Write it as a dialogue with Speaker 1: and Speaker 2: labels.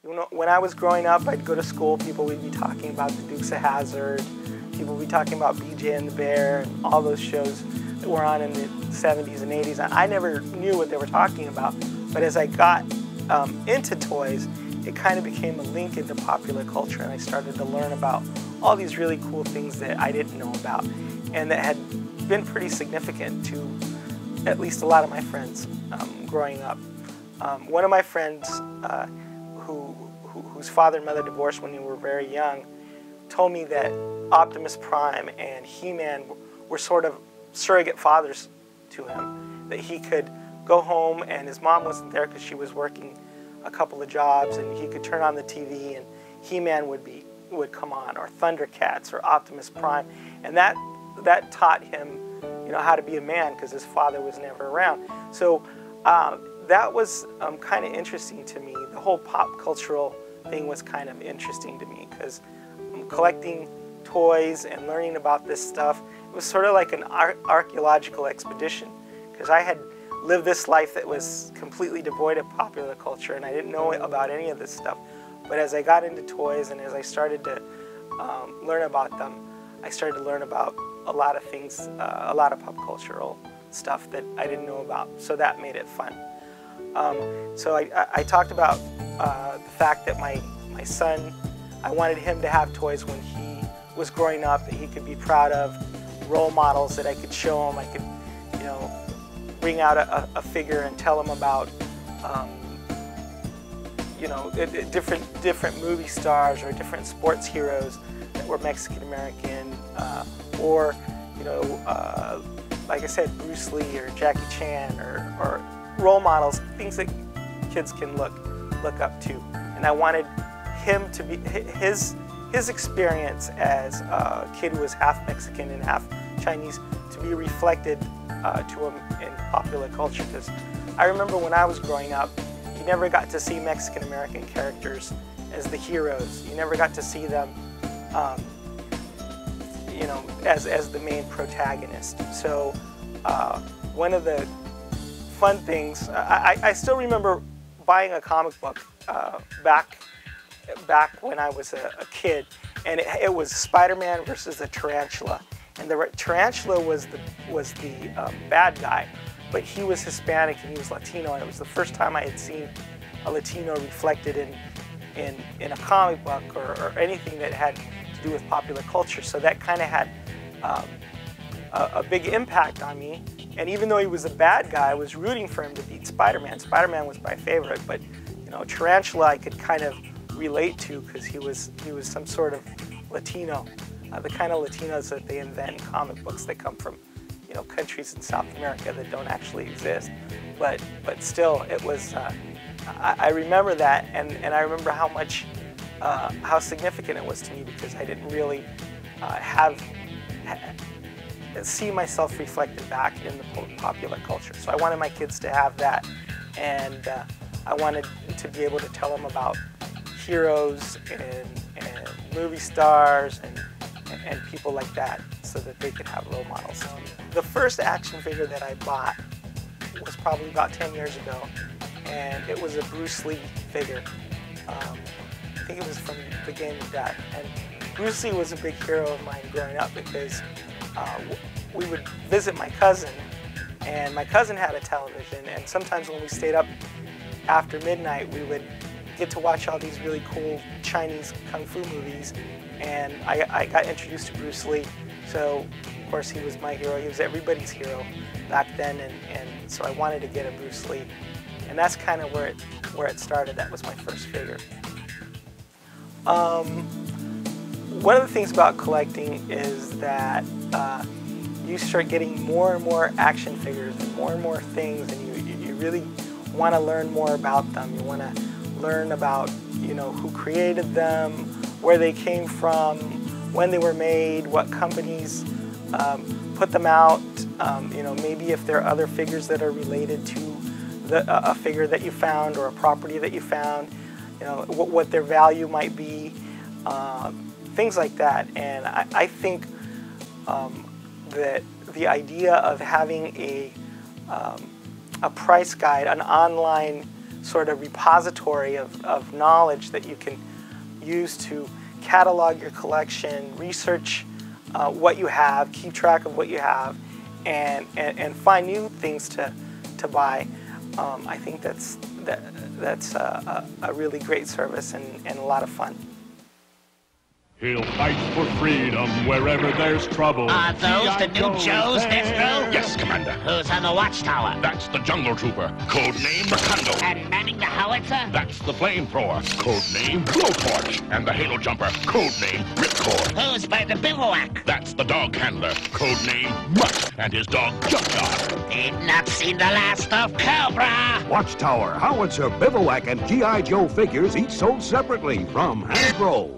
Speaker 1: You know, when I was growing up, I'd go to school, people would be talking about the Dukes of Hazzard, people would be talking about BJ and the Bear, and all those shows that were on in the 70s and 80s. And I never knew what they were talking about, but as I got into toys, it kind of became a link into popular culture, and I started to learn about all these really cool things that I didn't know about, and that had been pretty significant to at least a lot of my friends growing up. One of my friends whose father and mother divorced when they were very young told me that Optimus Prime and He-Man were sort of surrogate fathers to him, that he could go home and his mom wasn't there because she was working a couple of jobs, and he could turn on the TV and He-Man would come on, or Thundercats, or Optimus Prime, and that taught him, you know, how to be a man because his father was never around. So that was kind of interesting to me. The whole pop cultural thing was kind of interesting to me because collecting toys and learning about this stuff, it was sort of like an archaeological expedition, because I had lived this life that was completely devoid of popular culture, and I didn't know about any of this stuff. But as I got into toys and as I started to learn about them, I started to learn about a lot of things, a lot of pop cultural stuff that I didn't know about, so that made it fun. So I talked about the fact that my son, I wanted him to have toys when he was growing up that he could be proud of, role models that I could show him. I could, you know, bring out a figure and tell him about, you know, different movie stars or different sports heroes that were Mexican American, or, you know, like I said, Bruce Lee or Jackie Chan, or role models, things that kids can look up to. And I wanted him to be, his experience as a kid who was half Mexican and half Chinese, to be reflected to him in popular culture. Because I remember when I was growing up, you never got to see Mexican American characters as the heroes. You never got to see them, you know, as the main protagonist. So one of the fun things, I still remember buying a comic book back when I was a kid, and it was Spider-Man versus the Tarantula, and the Tarantula was the bad guy, but he was Hispanic and he was Latino, and it was the first time I had seen a Latino reflected in a comic book or anything that had to do with popular culture. So that kind of had a big impact on me. And even though he was a bad guy, I was rooting for him to beat Spider-Man. Spider-Man was my favorite, but you know, Tarantula I could kind of relate to because he was some sort of Latino, the kind of Latinos that they invent in comic books that come from, you know, countries in South America that don't actually exist. But still, it was. I remember that, and I remember how much, how significant it was to me, because I didn't really see myself reflected back in the popular culture. So I wanted my kids to have that, and I wanted to be able to tell them about heroes and movie stars and people like that, so that they could have role models. The first action figure that I bought was probably about 10 years ago, and it was a Bruce Lee figure. I think it was from the game of Death. And Bruce Lee was a big hero of mine growing up, because we would visit my cousin, and my cousin had a television, and sometimes when we stayed up after midnight, we would get to watch all these really cool Chinese kung fu movies, and I got introduced to Bruce Lee. So of course he was my hero, he was everybody's hero back then, and so I wanted to get a Bruce Lee, and that's kind of where it started. That was my first figure. One of the things about collecting is that you start getting more and more action figures and more things, and you really want to learn more about them. You want to learn about, you know, who created them, where they came from, when they were made, what companies put them out, you know, maybe if there are other figures that are related to a figure that you found or a property that you found, you know, what their value might be, things like that. And I think that the idea of having a price guide, an online sort of repository of knowledge that you can use to catalog your collection, research what you have, keep track of what you have, and find new things to buy. I think that's a really great service and a lot of fun.
Speaker 2: He'll fight for freedom wherever there's trouble.
Speaker 3: Are those the new Joes, Destro?
Speaker 4: Yes, Commander.
Speaker 3: Who's on the watchtower?
Speaker 4: That's the Jungle Trooper. Codename Rakundo.
Speaker 3: And manning the howitzer?
Speaker 4: That's the Flamethrower. Codename Blowtorch. And the Halo Jumper. Codename Ripcord.
Speaker 3: Who's by the bivouac?
Speaker 4: That's the Dog Handler. Codename Mutt. And his dog Junkyard.
Speaker 3: They've not seen the last of Cobra.
Speaker 5: Watchtower, Howitzer, Bivouac, and G.I. Joe figures each sold separately from Hasbro.